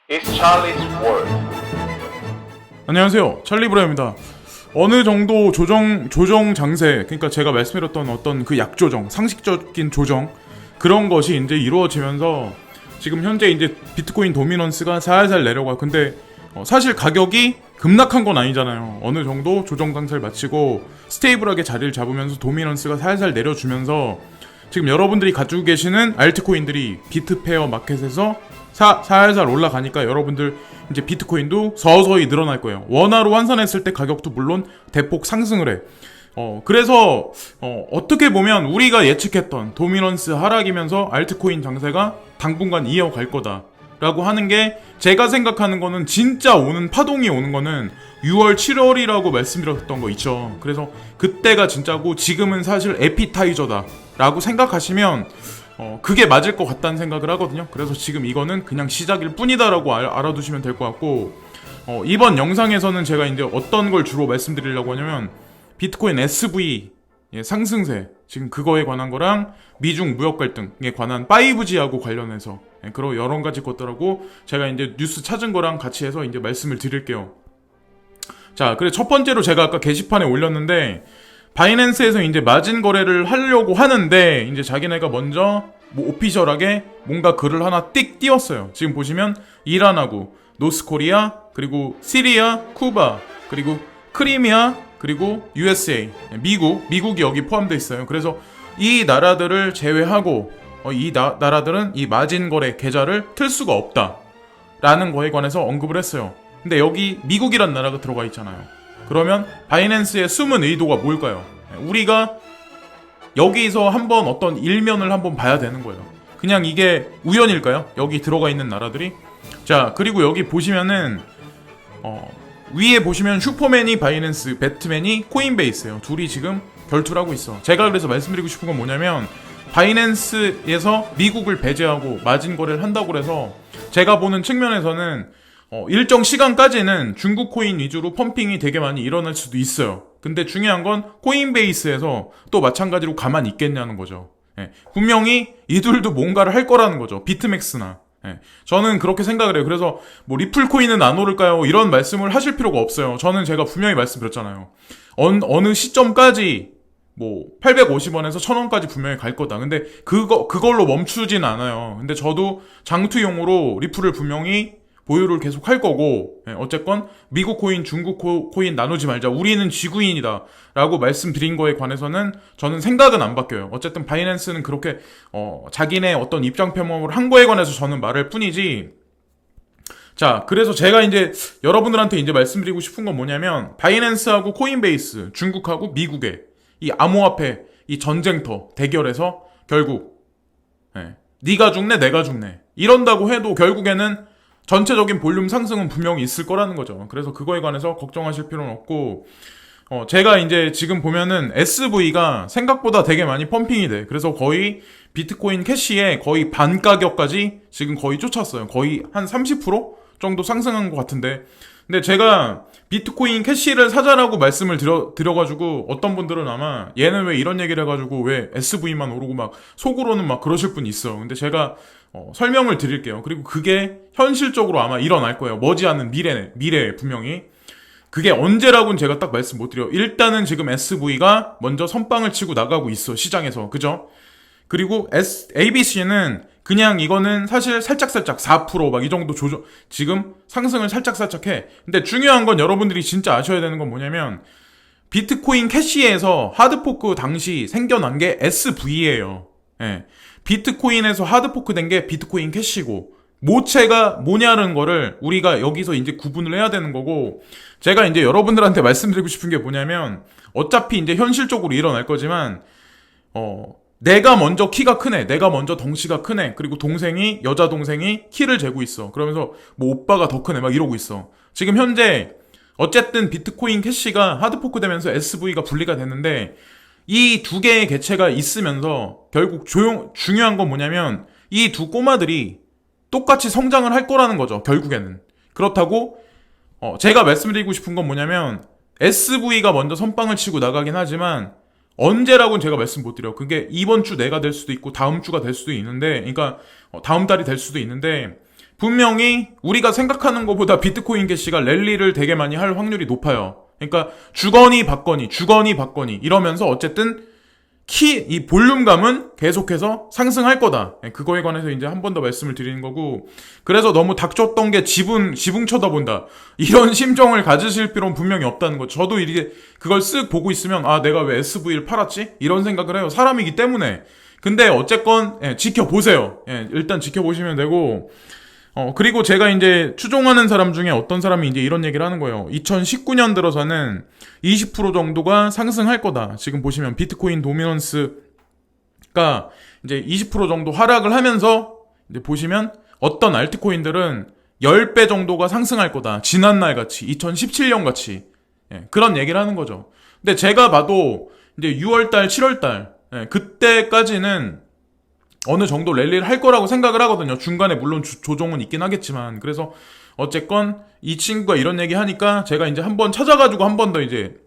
It's Charlie's World. 안녕하세요, 찰리브라입니다. 어느 정도 조정 장세, 그러니까 제가 말씀드렸던 어떤 그 약조정, 상식적인 조정, 그런 것이 이제 이루어지면서 지금 현재 이제 비트코인 도미넌스가 살살 내려가요. 근데 사실 가격이 급락한 건 아니잖아요. 어느 정도 조정 장세를 마치고 스테이블하게 자리를 잡으면서 도미넌스가 살살 내려주면서 지금 여러분들이 가지고 계시는 알트코인들이 비트페어 마켓에서 살살 올라가니까 여러분들 이제 비트코인도 서서히 늘어날 거예요. 원화로 환산했을 때 가격도 물론 대폭 상승을 해. 그래서 어떻게 보면 우리가 예측했던 도미넌스 하락이면서 알트코인 장세가 당분간 이어갈 거다라고 하는 게, 제가 생각하는 거는 진짜 오는 파동이 오는 거는 6월, 7월이라고 말씀드렸던 거 있죠. 그래서 그때가 진짜고 지금은 사실 에피타이저다라고 생각하시면 그게 맞을 것 같다는 생각을 하거든요. 그래서 지금 이거는 그냥 시작일 뿐이다라고 알아두시면 될 것 같고, 이번 영상에서는 제가 이제 어떤 걸 주로 말씀드리려고 하냐면 비트코인 SV 상승세, 지금 그거에 관한 거랑 미중 무역 갈등에 관한 5G하고 관련해서 그런 여러 가지 것들하고 제가 이제 뉴스 찾은 거랑 같이 해서 이제 말씀을 드릴게요. 자, 그래 첫 번째로 제가 아까 게시판에 올렸는데, 바이낸스에서 이제 마진 거래를 하려고 하는데 이제 자기네가 먼저 뭐 오피셜하게 뭔가 글을 하나 띡 띄웠어요. 지금 보시면 이란하고 노스코리아, 그리고 시리아, 쿠바, 그리고 크리미아, 그리고 USA, 미국이 여기 포함되어 있어요. 그래서 이 나라들을 제외하고 이 나라들은 이 마진 거래 계좌를 틀 수가 없다라는 거에 관해서 언급을 했어요. 근데 여기 미국이란 나라가 들어가 있잖아요. 그러면 바이낸스의 숨은 의도가 뭘까요? 우리가 여기서 한번 어떤 일면을 한번 봐야 되는 거예요. 그냥 이게 우연일까요? 여기 들어가 있는 나라들이. 자, 그리고 여기 보시면은 위에 보시면 슈퍼맨이 바이낸스, 배트맨이 코인베이스예요. 둘이 지금 결투를 하고 있어. 제가 그래서 말씀드리고 싶은 건 뭐냐면, 바이낸스에서 미국을 배제하고 마진 거래를 한다고 해서 제가 보는 측면에서는 일정 시간까지는 중국 코인 위주로 펌핑이 되게 많이 일어날 수도 있어요. 근데 중요한 건 코인베이스에서 또 마찬가지로 가만히 있겠냐는 거죠. 분명히 이들도 뭔가를 할 거라는 거죠. 비트맥스나. 저는 그렇게 생각을 해요. 그래서 뭐 리플 코인은 안 오를까요? 이런 말씀을 하실 필요가 없어요. 저는 제가 분명히 말씀드렸잖아요. 어느 시점까지 뭐 850원에서 1000원까지 분명히 갈 거다. 근데 그걸로 멈추진 않아요. 근데 저도 장투용으로 리플을 분명히 보유를 계속 할 거고, 어쨌건 미국 코인, 중국 코인 나누지 말자, 우리는 지구인이다 라고 말씀드린 거에 관해서는 저는 생각은 안 바뀌어요. 어쨌든 바이낸스는 그렇게 자기네 어떤 입장 표명을 한 거에 관해서 저는 말할 뿐이지. 자, 그래서 제가 이제 여러분들한테 이제 말씀드리고 싶은 건 뭐냐면, 바이낸스하고 코인베이스, 중국하고 미국의 이 암호화폐 이 전쟁터 대결에서 결국 네가 죽네 내가 죽네 이런다고 해도 결국에는 전체적인 볼륨 상승은 분명히 있을 거라는 거죠. 그래서 그거에 관해서 걱정하실 필요는 없고, 제가 이제 지금 보면은 SV가 생각보다 되게 많이 펌핑이 돼. 그래서 거의 비트코인 캐시의 거의 반 가격까지 지금 거의 쫓았어요. 거의 한 30% 정도 상승한 것 같은데. 근데 제가 비트코인 캐시를 사자라고 말씀을 드려가지고 어떤 분들은 아마 얘는 왜 이런 얘기를 해가지고 왜 SV만 오르고 막 속으로는 막 그러실 분이 있어. 근데 제가 설명을 드릴게요. 그리고 그게 현실적으로 아마 일어날 거예요. 머지않은 미래에 분명히. 그게 언제라고는 제가 딱 말씀 못 드려요. 일단은 지금 SV가 먼저 선빵을 치고 나가고 있어, 시장에서. 그죠? 그리고 ABC는 그냥 이거는 사실 살짝살짝 4% 막 이 정도 지금 상승을 살짝살짝 해. 근데 중요한 건 여러분들이 진짜 아셔야 되는 건 뭐냐면, 비트코인 캐시에서 하드포크 당시 생겨난 게 SV예요. 비트코인에서 하드포크 된 게 비트코인 캐시고, 모체가 뭐냐는 거를 우리가 여기서 이제 구분을 해야 되는 거고, 제가 이제 여러분들한테 말씀드리고 싶은 게 뭐냐면, 어차피 이제 현실적으로 일어날 거지만, 내가 먼저 키가 크네, 내가 먼저 덩치가 크네, 그리고 여자 동생이 키를 재고 있어. 그러면서 뭐 오빠가 더 크네 막 이러고 있어. 지금 현재 어쨌든 비트코인 캐시가 하드포크 되면서 SV가 분리가 됐는데, 이 두 개의 개체가 있으면서 결국 중요한 건 뭐냐면, 이 두 꼬마들이 똑같이 성장을 할 거라는 거죠, 결국에는. 그렇다고 제가 말씀드리고 싶은 건 뭐냐면, SV가 먼저 선빵을 치고 나가긴 하지만 언제라고는 제가 말씀 못 드려요. 그게 이번 주 내가 될 수도 있고 다음 주가 될 수도 있는데, 그러니까 다음 달이 될 수도 있는데, 분명히 우리가 생각하는 것보다 비트코인 캐시가 랠리를 되게 많이 할 확률이 높아요. 그러니까 주거니 받거니 이러면서 어쨌든 이 볼륨감은 계속해서 상승할 거다. 그거에 관해서 이제 한 번 더 말씀을 드리는 거고, 그래서 너무 닥쳤던 게 지붕 쳐다본다, 이런 심정을 가지실 필요는 분명히 없다는 거죠. 저도 이게 그걸 쓱 보고 있으면 내가 왜 SV를 팔았지? 이런 생각을 해요. 사람이기 때문에. 근데 어쨌건 지켜보세요. 일단 지켜보시면 되고, 그리고 제가 이제 추종하는 사람 중에 어떤 사람이 이제 이런 얘기를 하는 거예요. 2019년 들어서는 20% 정도가 상승할 거다. 지금 보시면 비트코인 도미넌스가 이제 20% 정도 하락을 하면서 이제 보시면 어떤 알트코인들은 10배 정도가 상승할 거다. 지난날 같이, 2017년 같이. 그런 얘기를 하는 거죠. 근데 제가 봐도 이제 6월달, 7월달, 그때까지는 어느 정도 랠리를 할 거라고 생각을 하거든요. 중간에 물론 조정은 있긴 하겠지만. 그래서 어쨌건 이 친구가 이런 얘기 하니까 제가 이제 한번 찾아가지고 한 번 더 이제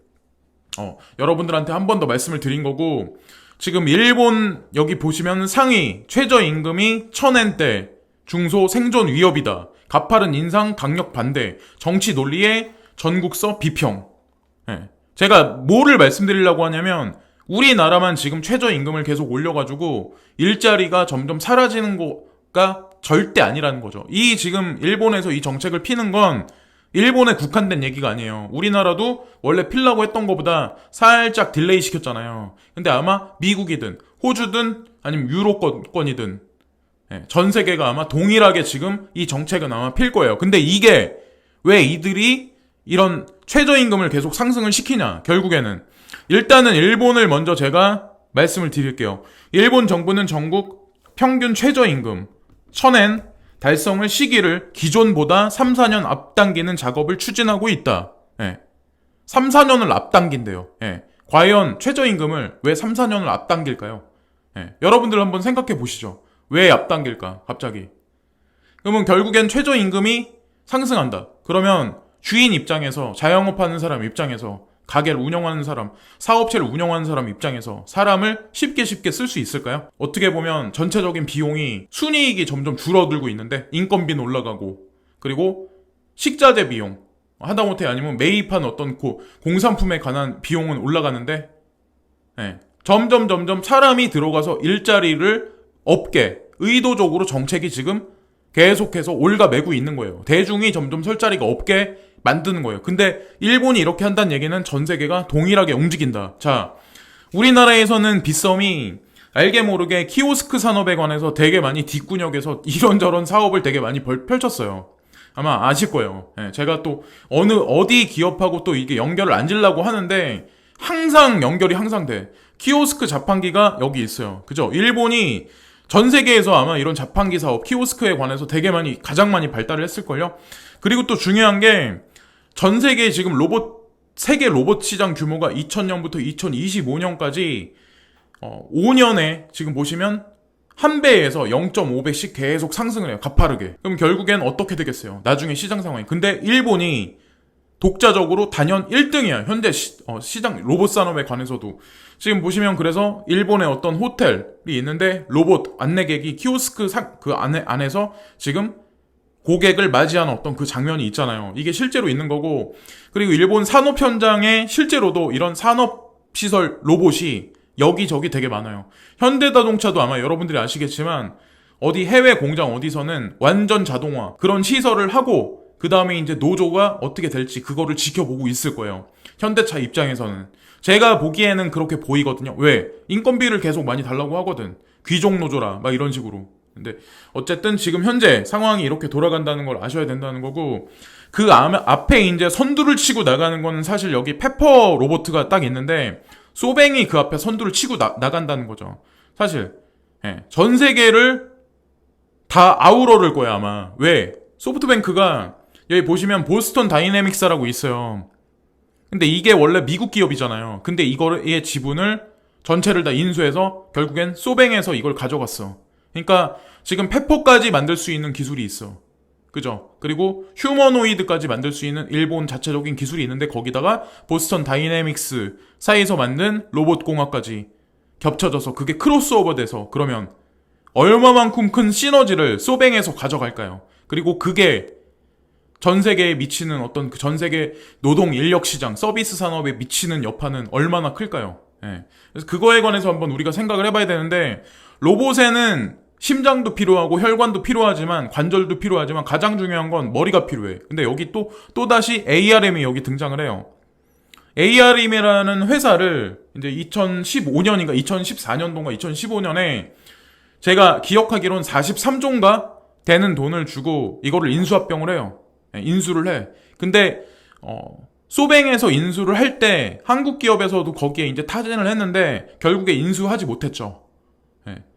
여러분들한테 한 번 더 말씀을 드린 거고, 지금 일본 여기 보시면 상위 최저임금이 1000엔대, 중소 생존 위협이다, 가파른 인상 강력 반대, 정치 논리의 전국서 비평. 제가 뭐를 말씀드리려고 하냐면, 우리나라만 지금 최저임금을 계속 올려가지고 일자리가 점점 사라지는 거가 절대 아니라는 거죠. 이 지금 일본에서 이 정책을 피는 건 일본에 국한된 얘기가 아니에요. 우리나라도 원래 필라고 했던 것보다 살짝 딜레이 시켰잖아요. 근데 아마 미국이든 호주든 아니면 유로권이든 전 세계가 아마 동일하게 지금 이 정책은 아마 필 거예요. 근데 이게 왜 이들이 이런 최저임금을 계속 상승을 시키냐, 결국에는 일단은 일본을 먼저 제가 말씀을 드릴게요. 일본 정부는 전국 평균 최저임금 1000엔 달성을 시기를 기존보다 3, 4년 앞당기는 작업을 추진하고 있다. 3, 4년을 앞당긴대요. 과연 최저임금을 왜 3, 4년을 앞당길까요? 여러분들 한번 생각해 보시죠. 왜 앞당길까, 갑자기? 그러면 결국엔 최저임금이 상승한다. 그러면 주인 입장에서, 자영업하는 사람 입장에서, 가게를 운영하는 사람, 사업체를 운영하는 사람 입장에서 사람을 쉽게 쓸 수 있을까요? 어떻게 보면 전체적인 비용이, 순이익이 점점 줄어들고 있는데 인건비는 올라가고, 그리고 식자재 비용, 하다못해 아니면 매입한 어떤 공산품에 관한 비용은 올라가는데, 점점 사람이 들어가서 일자리를 없게 의도적으로 정책이 지금 계속해서 옭아매고 있는 거예요. 대중이 점점 설 자리가 없게 만드는 거예요. 근데 일본이 이렇게 한다는 얘기는 전 세계가 동일하게 움직인다. 자, 우리나라에서는 빗썸이 알게 모르게 키오스크 산업에 관해서 되게 많이 뒷구녕에서 이런저런 사업을 되게 많이 펼쳤어요. 아마 아실 거예요. 제가 또 어디 기업하고 또 이게 연결을 안 지려고 하는데 항상 연결이 항상 돼. 키오스크 자판기가 여기 있어요. 그죠? 일본이 전 세계에서 아마 이런 자판기 사업, 키오스크에 관해서 되게 가장 많이 발달을 했을걸요? 그리고 또 중요한 게, 전 세계 지금 세계 로봇 시장 규모가 2000년부터 2025년까지 5년에 지금 보시면 한 배에서 0.5배씩 계속 상승을 해요. 가파르게. 그럼 결국엔 어떻게 되겠어요? 나중에 시장 상황이. 근데 일본이 독자적으로 단연 1등이야. 현재 시장 로봇 산업에 관해서도. 지금 보시면 그래서 일본의 어떤 호텔이 있는데 로봇 안내객이 키오스크 그 안에서 지금 고객을 맞이하는 어떤 그 장면이 있잖아요. 이게 실제로 있는 거고, 그리고 일본 산업 현장에 실제로도 이런 산업시설 로봇이 여기저기 되게 많아요. 현대자동차도 아마 여러분들이 아시겠지만 어디 해외 공장 어디서는 완전 자동화 그런 시설을 하고, 그 다음에 이제 노조가 어떻게 될지 그거를 지켜보고 있을 거예요. 현대차 입장에서는. 제가 보기에는 그렇게 보이거든요. 왜? 인건비를 계속 많이 달라고 하거든. 귀족 노조라 막 이런 식으로. 근데 어쨌든 지금 현재 상황이 이렇게 돌아간다는 걸 아셔야 된다는 거고, 그 앞에 이제 선두를 치고 나가는 거는 사실 여기 페퍼 로보트가 딱 있는데, 소뱅이 그 앞에 선두를 치고 나간다는 거죠. 사실 전 세계를 다 아우러를 거야 아마. 왜? 소프트뱅크가 여기 보시면 보스턴 다이내믹스라고 있어요. 근데 이게 원래 미국 기업이잖아요. 근데 이거의 지분을 전체를 다 인수해서 결국엔 소뱅에서 이걸 가져갔어. 그러니까 지금 페퍼까지 만들 수 있는 기술이 있어. 그죠? 그리고 휴머노이드까지 만들 수 있는 일본 자체적인 기술이 있는데, 거기다가 보스턴 다이내믹스 사이에서 만든 로봇 공학까지 겹쳐져서 그게 크로스오버 돼서, 그러면 얼마만큼 큰 시너지를 소뱅에서 가져갈까요? 그리고 그게 전 세계에 미치는 어떤 그 전 세계 노동 인력 시장, 서비스 산업에 미치는 여파는 얼마나 클까요? 예. 그래서 그거에 관해서 한번 우리가 생각을 해봐야 되는데, 로봇에는 심장도 필요하고 혈관도 필요하지만, 관절도 필요하지만 가장 중요한 건 머리가 필요해. 근데 여기 또다시 ARM이 여기 등장을 해요. ARM이라는 회사를 이제 2015년인가 2014년도인가 2015년에 제가 기억하기로는 43조인가 되는 돈을 주고 이거를 인수합병을 해요. 인수를 해. 근데 소뱅에서 인수를 할 때 한국 기업에서도 거기에 이제 타진을 했는데 결국에 인수하지 못했죠.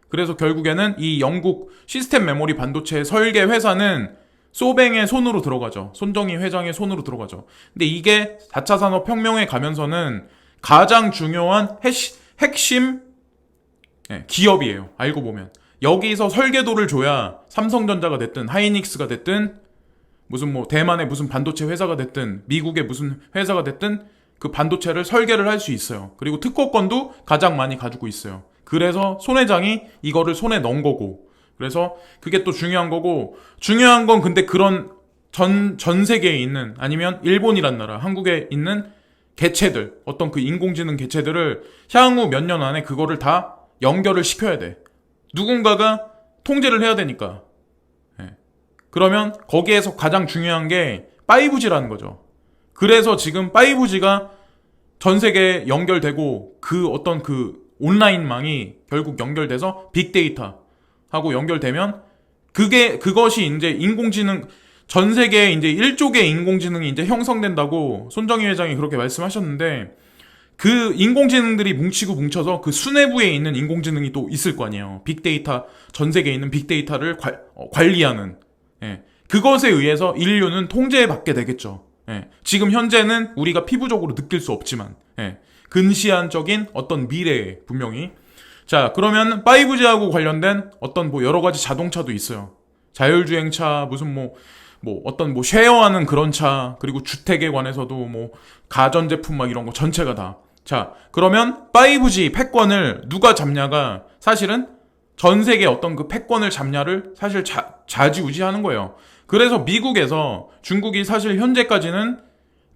그래서 결국에는 이 영국 시스템 메모리 반도체 설계 회사는 소뱅의 손으로 들어가죠. 손정희 회장의 손으로 들어가죠. 근데 이게 4차 산업혁명에 가면서는 가장 중요한 핵심 기업이에요. 알고 보면. 여기서 설계도를 줘야 삼성전자가 됐든 하이닉스가 됐든 무슨 뭐 대만의 무슨 반도체 회사가 됐든 미국의 무슨 회사가 됐든 그 반도체를 설계를 할 수 있어요. 그리고 특허권도 가장 많이 가지고 있어요. 그래서 손 회장이 이거를 손에 넣은 거고, 그래서 그게 또 중요한 거고, 중요한 건 근데 그런 전 세계에 있는, 아니면 일본이란 나라, 한국에 있는 개체들, 어떤 그 인공지능 개체들을 향후 몇 년 안에 그거를 다 연결을 시켜야 돼. 누군가가 통제를 해야 되니까. 그러면 거기에서 가장 중요한 게 5G라는 거죠. 그래서 지금 5G가 전 세계에 연결되고 그 어떤 그 온라인망이 결국 연결돼서 빅데이터하고 연결되면 그것이 이제 인공지능, 전 세계에 이제 1조 개의 인공지능이 이제 형성된다고 손정희 회장이 그렇게 말씀하셨는데, 그 인공지능들이 뭉쳐서 그 수뇌부에 있는 인공지능이 또 있을 거 아니에요. 빅데이터, 전 세계에 있는 빅데이터를 관리하는. 그것에 의해서 인류는 통제받게 되겠죠. 지금 현재는 우리가 피부적으로 느낄 수 없지만, 근시안적인 어떤 미래에 분명히. 자, 그러면 5G하고 관련된 어떤 뭐 여러 가지 자동차도 있어요. 자율주행차, 무슨 어떤 쉐어하는 그런 차, 그리고 주택에 관해서도 뭐 가전제품 막 이런 거 전체가 다. 자, 그러면 5G 패권을 누가 잡냐가 사실은 전 세계 어떤 그 패권을 잡냐를 사실 좌지우지하는 거예요. 그래서 미국에서 중국이 사실 현재까지는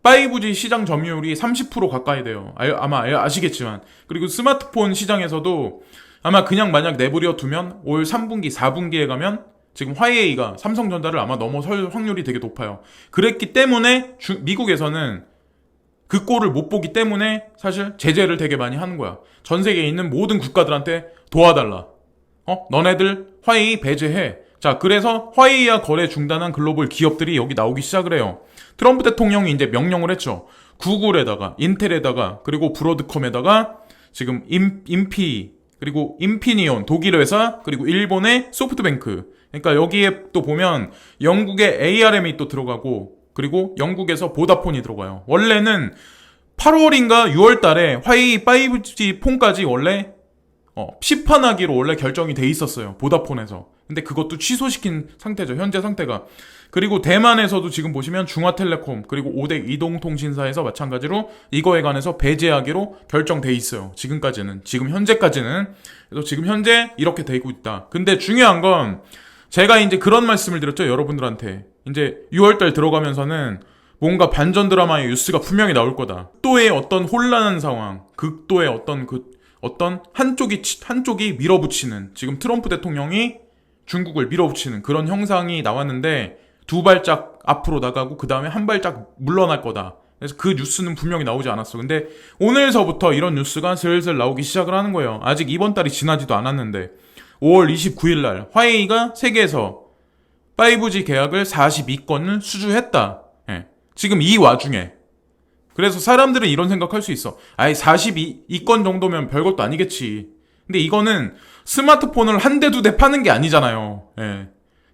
5G 시장 점유율이 30% 가까이 돼요. 아마 아시겠지만. 그리고 스마트폰 시장에서도 아마 그냥 만약 내버려 두면 올 3분기, 4분기에 가면 지금 화웨이가 삼성전자를 아마 넘어설 확률이 되게 높아요. 그랬기 때문에 미국에서는 그 꼴을 못 보기 때문에 사실 제재를 되게 많이 하는 거야. 전 세계에 있는 모든 국가들한테 도와달라. 너네들 화웨이 배제해. 자, 그래서 화웨이와 거래 중단한 글로벌 기업들이 여기 나오기 시작을 해요. 트럼프 대통령이 이제 명령을 했죠. 구글에다가, 인텔에다가, 그리고 브로드컴에다가 지금 인피, 그리고 인피니온, 독일 회사, 그리고 일본의 소프트뱅크. 그러니까 여기에 또 보면 영국의 ARM이 또 들어가고, 그리고 영국에서 보다폰이 들어가요. 원래는 8월인가 6월 달에 화웨이 5G 폰까지 원래 시판하기로 원래 결정이 돼 있었어요. 보다폰에서. 근데 그것도 취소시킨 상태죠. 현재 상태가. 그리고 대만에서도 지금 보시면 중화텔레콤, 그리고 5대 이동통신사에서 마찬가지로 이거에 관해서 배제하기로 결정돼 있어요. 지금까지는. 지금 현재까지는. 그래서 지금 현재 이렇게 되고 있다. 근데 중요한 건 제가 이제 그런 말씀을 드렸죠. 여러분들한테. 이제 6월달 들어가면서는 뭔가 반전 드라마의 뉴스가 분명히 나올 거다. 극도의 어떤 혼란한 상황, 극도의 어떤 한쪽이 밀어붙이는, 지금 트럼프 대통령이 중국을 밀어붙이는 그런 형상이 나왔는데, 두 발짝 앞으로 나가고 그 다음에 한 발짝 물러날 거다. 그래서 그 뉴스는 분명히 나오지 않았어. 근데 오늘서부터 이런 뉴스가 슬슬 나오기 시작을 하는 거예요. 아직 이번 달이 지나지도 않았는데 5월 29일 날 화웨이가 세계에서 5G 계약을 42건을 수주했다. 지금 이 와중에. 그래서 사람들은 이런 생각할 수 있어. 42건 정도면 별것도 아니겠지. 근데 이거는 스마트폰을 한 대 두 대 파는 게 아니잖아요.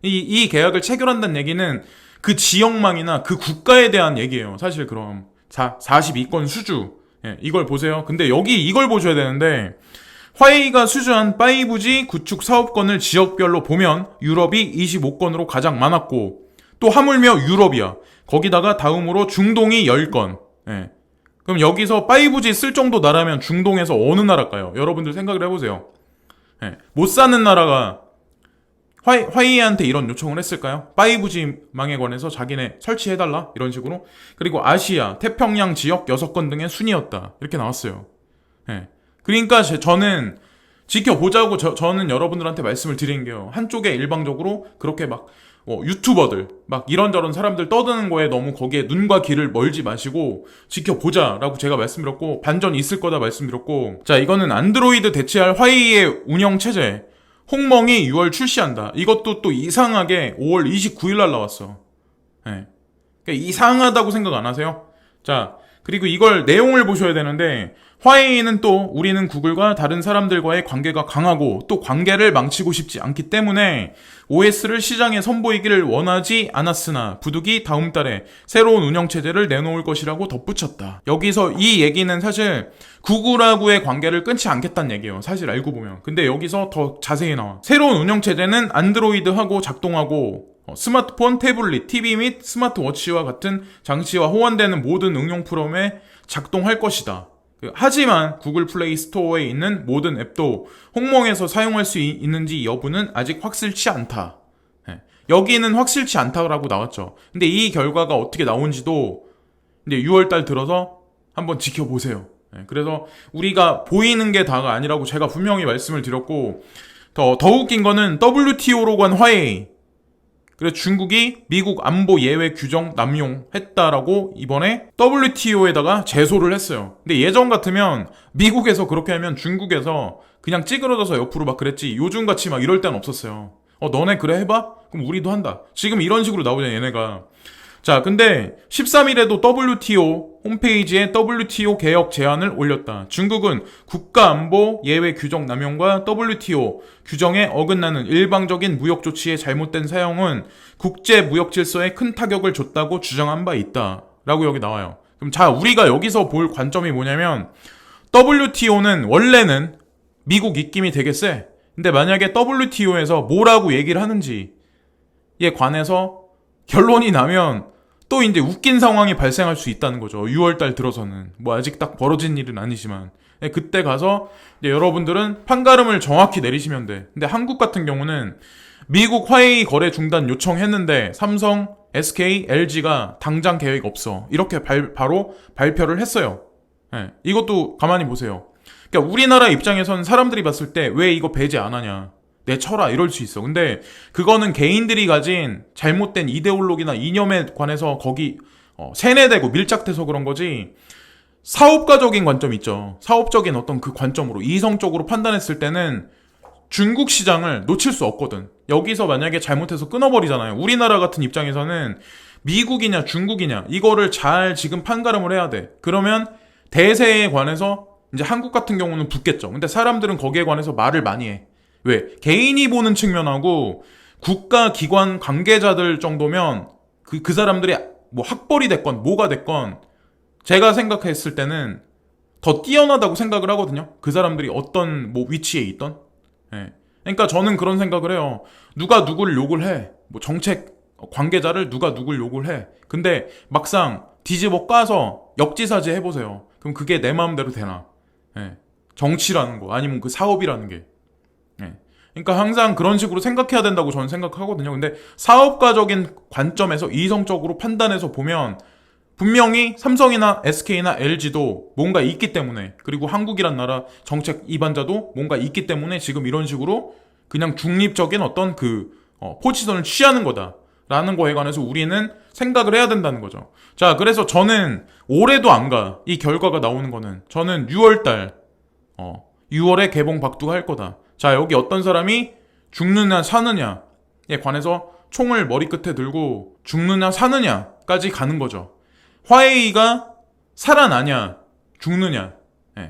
이 계약을 체결한다는 얘기는 그 지역망이나 그 국가에 대한 얘기예요. 사실 그럼 42건 수주. 이걸 보세요. 근데 여기 이걸 보셔야 되는데, 화웨이가 수주한 5G 구축 사업건을 지역별로 보면 유럽이 25건으로 가장 많았고, 또 하물며 유럽이야. 거기다가 다음으로 중동이 10건. 그럼 여기서 5G 쓸 정도 나라면 중동에서 어느 나라일까요? 여러분들 생각을 해보세요. 못 사는 나라가 화웨이한테 이런 요청을 했을까요? 5G망에 관해서 자기네 설치해달라 이런 식으로. 그리고 아시아, 태평양 지역 6건 등의 순위였다 이렇게 나왔어요. 예. 그러니까 저는 지켜보자고 저는 여러분들한테 말씀을 드린 게요. 한쪽에 일방적으로 그렇게 막 유튜버들 막 이런저런 사람들 떠드는 거에 너무 거기에 눈과 귀를 멀지 마시고 지켜보자라고 제가 말씀드렸고, 반전이 있을 거다 말씀드렸고, 자, 이거는 안드로이드 대체할 화웨이의 운영체제 홍멍이 6월 출시한다. 이것도 또 이상하게 5월 29일 날 나왔어. 네. 그러니까 이상하다고 생각 안 하세요? 자, 그리고 이걸 내용을 보셔야 되는데, 화웨이는 또 우리는 구글과 다른 사람들과의 관계가 강하고 또 관계를 망치고 싶지 않기 때문에 OS를 시장에 선보이기를 원하지 않았으나 부득이 다음 달에 새로운 운영체제를 내놓을 것이라고 덧붙였다. 여기서 이 얘기는 사실 구글하고의 관계를 끊지 않겠다는 얘기예요. 사실 알고 보면. 근데 여기서 더 자세히 나와. 새로운 운영체제는 안드로이드하고 작동하고 스마트폰, 태블릿, TV 및 스마트워치와 같은 장치와 호환되는 모든 응용 프로그램에 작동할 것이다. 하지만 구글 플레이 스토어에 있는 모든 앱도 홍멍에서 사용할 수 있는지 여부는 아직 확실치 않다. 여기는 확실치 않다라고 나왔죠. 근데 이 결과가 어떻게 나온지도 이제 6월달 들어서 한번 지켜보세요. 그래서 우리가 보이는 게 다가 아니라고 제가 분명히 말씀을 드렸고, 더 웃긴 거는 WTO로 간 화웨이, 그래서 중국이 미국 안보 예외 규정 남용했다라고 이번에 WTO에다가 제소를 했어요. 근데 예전 같으면 미국에서 그렇게 하면 중국에서 그냥 찌그러져서 옆으로 막 그랬지, 요즘같이 막 이럴 땐 없었어요. 너네 그래 해봐? 그럼 우리도 한다. 지금 이런 식으로 나오잖아 얘네가. 자, 근데 13일에도 WTO 홈페이지에 WTO 개혁 제안을 올렸다. 중국은 국가안보 예외 규정 남용과 WTO 규정에 어긋나는 일방적인 무역 조치의 잘못된 사용은 국제 무역 질서에 큰 타격을 줬다고 주장한 바 있다. 라고 여기 나와요. 그럼 자, 우리가 여기서 볼 관점이 뭐냐면, WTO는 원래는 미국 입김이 되게 세. 근데 만약에 WTO에서 뭐라고 얘기를 하는지에 관해서 결론이 나면 또 이제 웃긴 상황이 발생할 수 있다는 거죠. 6월달 들어서는. 뭐 아직 딱 벌어진 일은 아니지만. 그때 가서 이제 여러분들은 판가름을 정확히 내리시면 돼. 근데 한국 같은 경우는 미국 화웨이 거래 중단 요청했는데 삼성, SK, LG가 당장 계획 없어. 이렇게 바로 발표를 했어요. 이것도 가만히 보세요. 그러니까 우리나라 입장에서는 사람들이 봤을 때 왜 이거 배제 안 하냐, 내쳐라 이럴 수 있어. 근데 그거는 개인들이 가진 잘못된 이데올로기나 이념에 관해서 거기 세뇌되고 밀착돼서 그런 거지, 사업가적인 관점 있죠. 사업적인 어떤 그 관점으로 이성적으로 판단했을 때는 중국 시장을 놓칠 수 없거든. 여기서 만약에 잘못해서 끊어버리잖아요. 우리나라 같은 입장에서는 미국이냐 중국이냐 이거를 잘 지금 판가름을 해야 돼. 그러면 대세에 관해서 이제 한국 같은 경우는 붙겠죠. 근데 사람들은 거기에 관해서 말을 많이 해. 왜? 개인이 보는 측면하고 국가 기관 관계자들 정도면 그 사람들이 뭐 학벌이 됐건 뭐가 됐건 제가 생각했을 때는 더 뛰어나다고 생각을 하거든요. 그 사람들이 어떤 뭐 위치에 있던. 그러니까 저는 그런 생각을 해요. 누가 누구를 욕을 해. 뭐 정책 관계자를 누가 누굴 욕을 해. 근데 막상 뒤집어 까서 역지사지 해보세요. 그럼 그게 내 마음대로 되나? 정치라는 거 아니면 그 사업이라는 게. 그러니까 항상 그런 식으로 생각해야 된다고 저는 생각하거든요. 근데 사업가적인 관점에서 이성적으로 판단해서 보면 분명히 삼성이나 SK나 LG도 뭔가 있기 때문에, 그리고 한국이란 나라 정책 이반자도 뭔가 있기 때문에 지금 이런 식으로 그냥 중립적인 어떤 포지션을 취하는 거다라는 거에 관해서 우리는 생각을 해야 된다는 거죠. 자, 그래서 저는 올해도 안 가. 이 결과가 나오는 거는 저는 6월달 6월에 개봉 박두가 할 거다. 자, 여기 어떤 사람이 죽느냐 사느냐에 관해서 총을 머리끝에 들고 죽느냐 사느냐까지 가는 거죠. 화웨이가 살아나냐 죽느냐,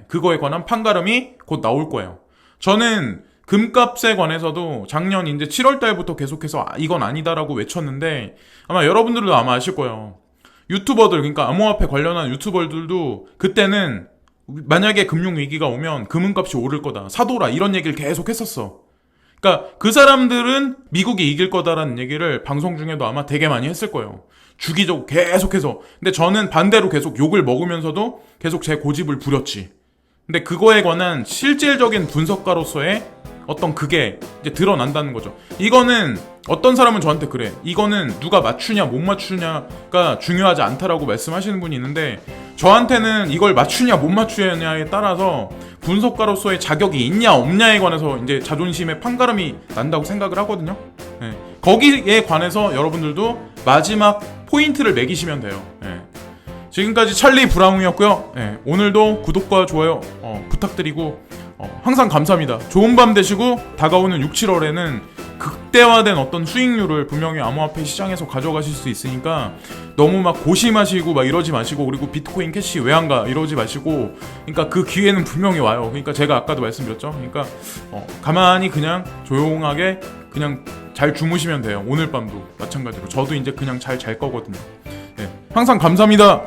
그거에 관한 판가름이 곧 나올 거예요. 저는 금값에 관해서도 작년 이제 7월달부터 계속해서 이건 아니다라고 외쳤는데, 아마 여러분들도 아마 아실 거예요. 유튜버들, 그러니까 암호화폐 관련한 유튜버들도 그때는 만약에 금융위기가 오면 금은값이 오를 거다, 사도라, 이런 얘기를 계속 했었어. 그러니까 그 사람들은 미국이 이길 거다라는 얘기를 방송 중에도 아마 되게 많이 했을 거예요. 주기적으로 계속해서. 근데 저는 반대로 계속 욕을 먹으면서도 계속 제 고집을 부렸지. 근데 그거에 관한 실질적인 분석가로서의 어떤 그게 이제 드러난다는 거죠. 이거는 어떤 사람은 저한테 그래. 이거는 누가 맞추냐 못 맞추냐가 중요하지 않다라고 말씀하시는 분이 있는데, 저한테는 이걸 맞추냐 못 맞추냐에 따라서 분석가로서의 자격이 있냐 없냐에 관해서 이제 자존심의 판가름이 난다고 생각을 하거든요. 예. 거기에 관해서 여러분들도 마지막 포인트를 매기시면 돼요. 예. 지금까지 찰리 브라운이었고요. 예. 오늘도 구독과 좋아요 부탁드리고 항상 감사합니다. 좋은 밤 되시고, 다가오는 6, 7월에는 극대화된 어떤 수익률을 분명히 암호화폐 시장에서 가져가실 수 있으니까 너무 막 고심하시고 막 이러지 마시고, 그리고 비트코인 캐시 왜 안 가 이러지 마시고, 그러니까 그 기회는 분명히 와요. 그러니까 제가 아까도 말씀드렸죠. 그러니까 가만히 그냥 조용하게 그냥 잘 주무시면 돼요. 오늘 밤도 마찬가지로 저도 이제 그냥 잘 잘 거거든요. 네. 항상 감사합니다.